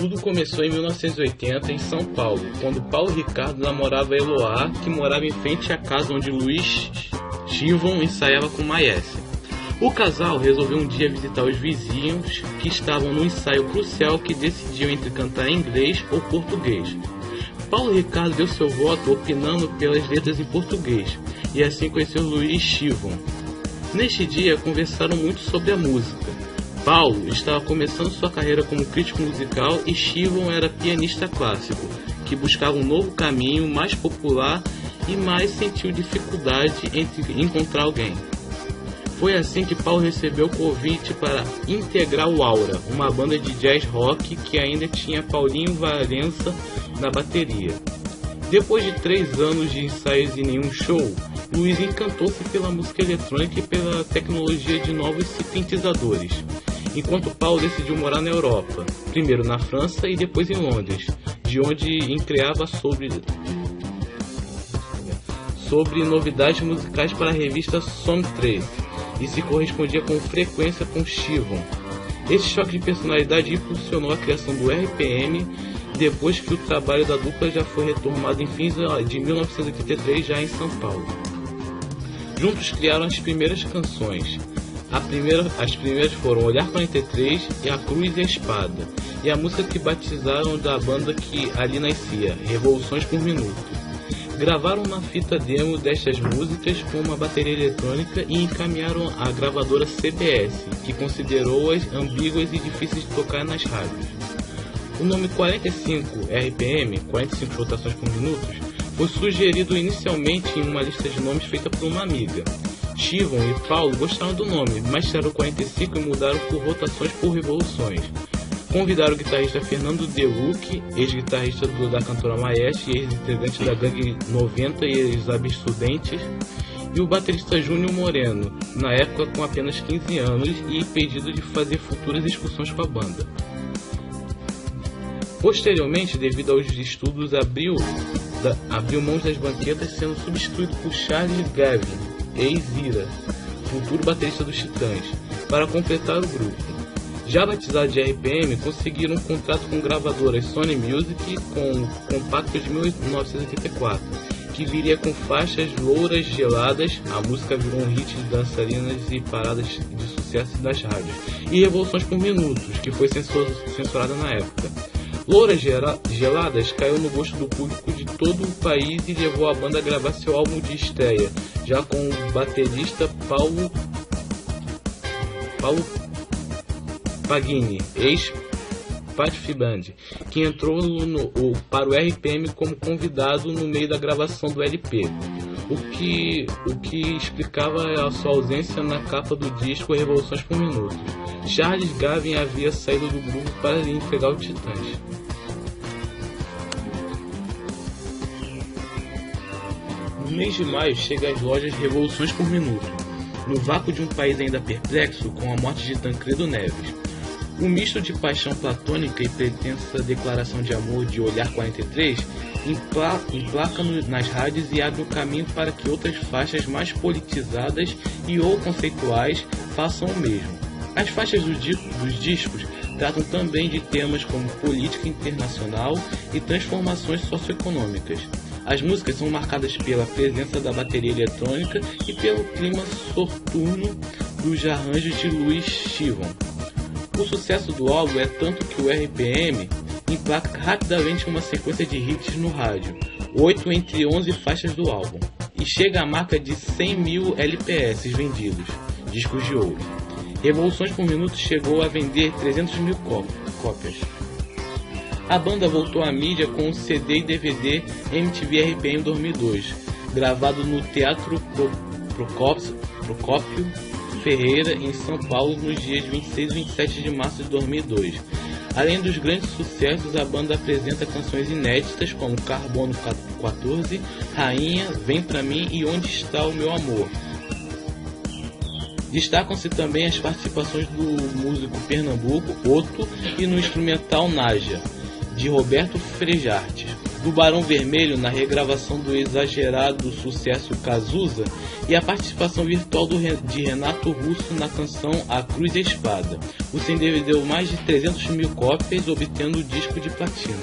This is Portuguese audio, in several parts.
Tudo começou em 1980 em São Paulo, quando Paulo Ricardo namorava Eloá, que morava em frente à casa onde Luiz Chivon ensaiava com Maese. O casal resolveu um dia visitar os vizinhos que estavam no ensaio crucial que decidiam entre cantar em inglês ou português. Paulo Ricardo deu seu voto opinando pelas letras em português e assim conheceu Luiz Chivon. Neste dia conversaram muito sobre a música. Paulo estava começando sua carreira como crítico musical e Chivon era pianista clássico, que buscava um novo caminho mais popular e mais sentiu dificuldade em encontrar alguém. Foi assim que Paulo recebeu o convite para integrar o Aura, uma banda de jazz rock que ainda tinha Paulinho Valença na bateria. Depois de 3 anos de ensaios e nenhum show, Luiz encantou-se pela música eletrônica e pela tecnologia de novos sintetizadores, enquanto Paulo decidiu morar na Europa, primeiro na França e depois em Londres, de onde encreava sobre novidades musicais para a revista Som 13 e se correspondia com frequência com Chivon. Esse choque de personalidade impulsionou a criação do RPM, depois que o trabalho da dupla já foi retomado em fins de 1983 já em São Paulo. Juntos criaram as primeiras canções. As primeiras foram Olhar 43 e A Cruz e a Espada, e a música que batizaram da banda que ali nascia, Revoluções por Minuto. Gravaram uma fita demo destas músicas com uma bateria eletrônica e encaminharam à gravadora CBS, que considerou-as ambíguas e difíceis de tocar nas rádios. O nome 45 RPM, 45 rotações por minuto, foi sugerido inicialmente em uma lista de nomes feita por uma amiga. Chivon e Paulo gostaram do nome, mas tiraram 45 e mudaram por rotações por revoluções. Convidaram o guitarrista Fernando Deluc, ex-guitarrista da cantora Maeste e ex-integrante da Gangue 90 e os Absurdantes, e o baterista Júnior Moreno, na época com apenas 15 anos e impedido de fazer futuras excursões com a banda. Posteriormente, devido aos estudos, abriu mãos das banquetas, sendo substituído por Charles Gavin, ex-Ira, futuro baterista dos Titãs, para completar o grupo. Já batizado de RPM, conseguiram um contrato com gravadoras Sony Music com o compacto de 1984, que viria com faixas Louras Geladas, a música virou um hit de dançarinas e paradas de sucesso das rádios, e Revoluções por Minutos, que foi censurada na época. Louras Geladas caiu no gosto do público de todo o país e levou a banda a gravar seu álbum de estreia, já com o baterista Paulo Pagini, ex-Patfi Band, que entrou para o RPM como convidado no meio da gravação do LP, o que explicava a sua ausência na capa do disco Revoluções por Minuto. Charles Gavin havia saído do grupo para integrar o Titãs. No mês de maio chega às lojas Revoluções por Minuto, no vácuo de um país ainda perplexo com a morte de Tancredo Neves. Um misto de paixão platônica e pretensa declaração de amor de Olhar 43 emplaca nas rádios e abre o caminho para que outras faixas mais politizadas e ou conceituais façam o mesmo. As faixas dos discos tratam também de temas como política internacional e transformações socioeconômicas. As músicas são marcadas pela presença da bateria eletrônica e pelo clima soturno dos arranjos de Luiz Chivon. O sucesso do álbum é tanto que o RPM emplaca rapidamente uma sequência de hits no rádio, 8 entre 11 faixas do álbum, e chega à marca de 100 mil LPS vendidos, discos de ouro. Revoluções por Minuto chegou a vender 300 mil cópias. A banda voltou à mídia com o CD e DVD MTV RPM 2002, gravado no Teatro Procópio Ferreira, em São Paulo, nos dias 26 e 27 de março de 2002. Além dos grandes sucessos, a banda apresenta canções inéditas como Carbono 14, Rainha, Vem Pra Mim e Onde Está o Meu Amor. Destacam-se também as participações do músico Pernambuco, Otto, e no instrumental Naja, de Roberto Frejarte. do Barão Vermelho na regravação do exagerado sucesso Cazuza e a participação virtual de Renato Russo na canção A Cruz e a Espada. O CD vendeu mais de 300 mil cópias, obtendo o disco de platina.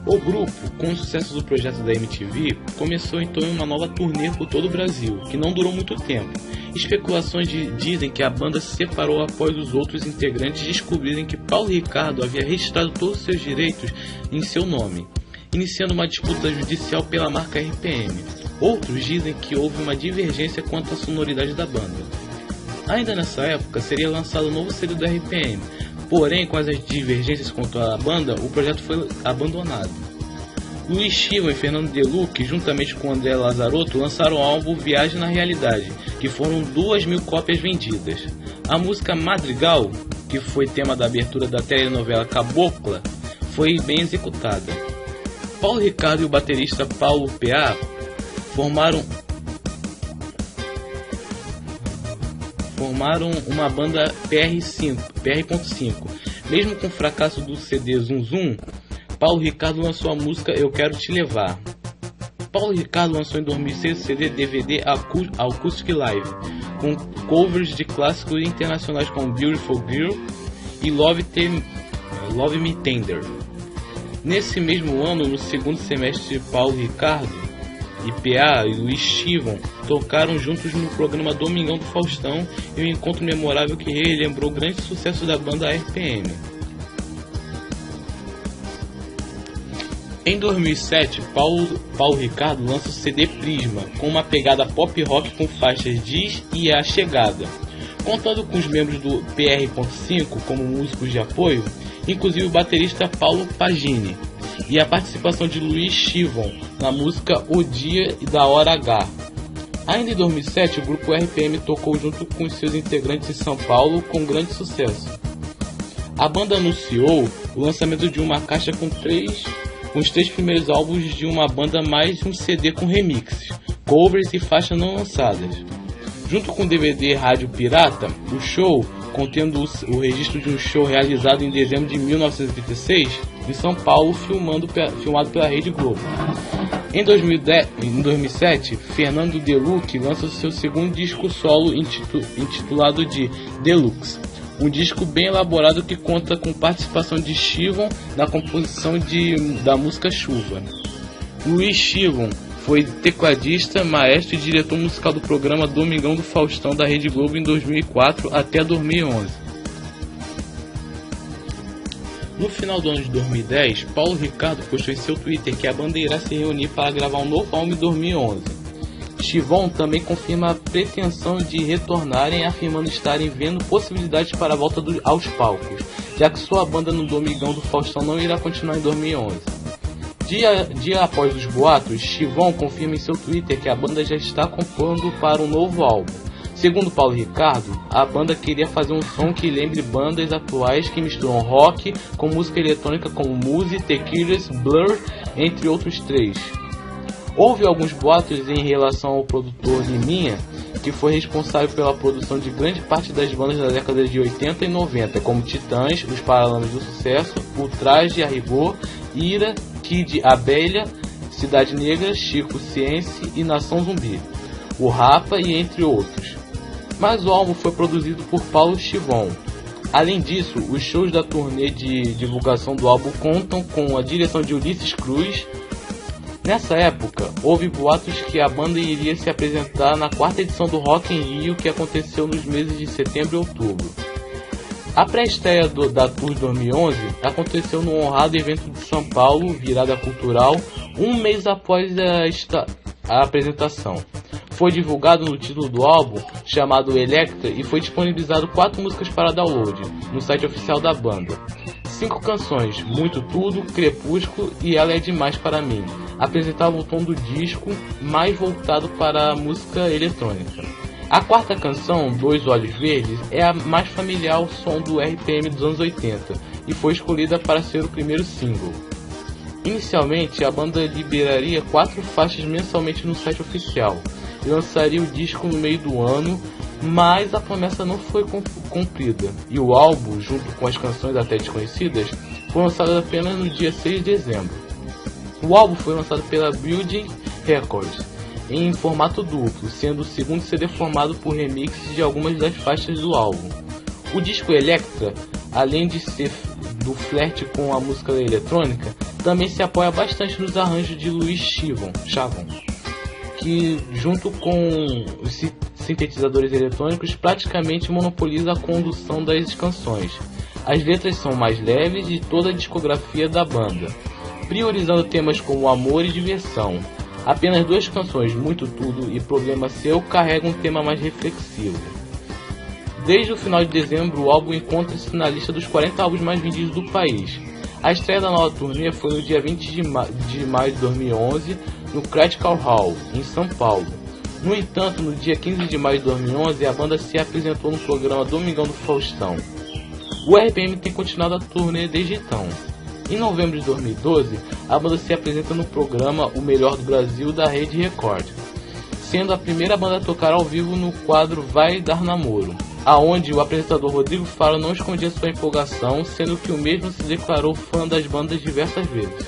O grupo, com o sucesso do projeto da MTV, começou então uma nova turnê por todo o Brasil, que não durou muito tempo. Especulações dizem que a banda se separou após os outros integrantes descobrirem que Paulo Ricardo havia registrado todos os seus direitos em seu nome, iniciando uma disputa judicial pela marca RPM. Outros dizem que houve uma divergência quanto à sonoridade da banda. Ainda nessa época, seria lançado o novo CD do RPM, porém, com as divergências quanto à banda, o projeto foi abandonado. Luiz Chiva e Fernando Deluc, juntamente com André Lazarotto, lançaram o álbum Viagem na Realidade, que foram 2.000 cópias vendidas. A música Madrigal, que foi tema da abertura da telenovela Cabocla, foi bem executada. Paulo Ricardo e o baterista Paulo P.A. formaram uma banda PR.5. Mesmo com o fracasso do CD Zum Zum, Paulo Ricardo lançou a música Eu Quero Te Levar. Paulo Ricardo lançou em 2006 o CD DVD Acoustic Live, com covers de clássicos internacionais como Beautiful Girl e Love Me Tender. Nesse mesmo ano, no segundo semestre, Paulo Ricardo e P.A. e Luiz Chiva tocaram juntos no programa Domingão do Faustão em um encontro memorável que relembrou o grande sucesso da banda RPM. Em 2007, Paulo Ricardo lança o CD Prisma, com uma pegada pop rock com faixas Diz e A Chegada, contando com os membros do PR.5 como músicos de apoio, inclusive o baterista Paulo Pagini, e a participação de Luiz Chiva na música O Dia e da Hora H. Ainda em 2007, o grupo RPM tocou junto com os seus integrantes em São Paulo com grande sucesso. A banda anunciou o lançamento de uma caixa com os 3 primeiros álbuns de uma banda mais um CD com remixes, covers e faixas não lançadas. Junto com o DVD Rádio Pirata, o show, contendo o registro de um show realizado em dezembro de 1986, em São Paulo, filmado pela Rede Globo. Em 2007, Fernando Deluc lança seu segundo disco solo intitulado de Deluxe, um disco bem elaborado que conta com participação de Chiva na composição da música Chuva. Luiz Chiva foi tecladista, maestro e diretor musical do programa Domingão do Faustão da Rede Globo em 2004 até 2011. No final do ano de 2010, Paulo Ricardo postou em seu Twitter que a banda irá se reunir para gravar um novo álbum em 2011. Chiva também confirma a pretensão de retornarem, afirmando estarem vendo possibilidades para a volta aos palcos, já que sua banda no Domingão do Faustão não irá continuar em 2011. Dia após os boatos, Chiva confirma em seu Twitter que a banda já está compondo para um novo álbum. Segundo Paulo Ricardo, a banda queria fazer um som que lembre bandas atuais que misturam rock com música eletrônica como Muse, The Killers, Blur, entre outros 3. Houve alguns boatos em relação ao produtor Liminha, que foi responsável pela produção de grande parte das bandas da década de 80 e 90, como Titãs, Os Paralamas do Sucesso, Ultraje, A Rigor, Ira, Kid Abelha, Cidade Negra, Chico Science e Nação Zumbi, o Rapa e entre outros. Mas o álbum foi produzido por Paulo Chiva. Além disso, os shows da turnê de divulgação do álbum contam com a direção de Ulisses Cruz. Nessa época, houve boatos que a banda iria se apresentar na 4ª edição do Rock in Rio, que aconteceu nos meses de setembro e outubro. A pré-estreia da Tour 2011 aconteceu no honrado evento de São Paulo, Virada Cultural, um mês após a apresentação. Foi divulgado no título do álbum, chamado Electra, e foi disponibilizado 4 músicas para download no site oficial da banda. 5 canções, Muito Tudo, Crepúsculo e Ela é Demais para Mim, apresentavam o tom do disco mais voltado para a música eletrônica. A 4ª canção, Dois Olhos Verdes, é a mais familiar ao som do RPM dos anos 80 e foi escolhida para ser o primeiro single. Inicialmente, a banda liberaria 4 faixas mensalmente no site oficial e lançaria o disco no meio do ano, mas a promessa não foi cumprida, e o álbum, junto com as canções até desconhecidas, foi lançado apenas no dia 6 de dezembro. O álbum foi lançado pela Building Records em formato duplo, sendo o segundo CD formado por remixes de algumas das faixas do álbum. O disco Elektra, além de ser do flerte com a música eletrônica, também se apoia bastante nos arranjos de Louis Chavon, que junto com os sintetizadores eletrônicos praticamente monopoliza a condução das canções. As letras são mais leves de toda a discografia da banda, priorizando temas como amor e diversão. Apenas 2 canções, Muito Tudo e Problema Seu, carregam um tema mais reflexivo. Desde o final de dezembro, o álbum encontra-se na lista dos 40 álbuns mais vendidos do país. A estreia da nova turnê foi no dia 20 de maio de 2011, no Critical Hall, em São Paulo. No entanto, no dia 15 de maio de 2011, a banda se apresentou no programa Domingão do Faustão. O RPM tem continuado a turnê desde então. Em novembro de 2012, a banda se apresenta no programa O Melhor do Brasil da Rede Record, sendo a primeira banda a tocar ao vivo no quadro Vai Dar Namoro, aonde o apresentador Rodrigo Faro não escondia sua empolgação, sendo que o mesmo se declarou fã das bandas diversas vezes.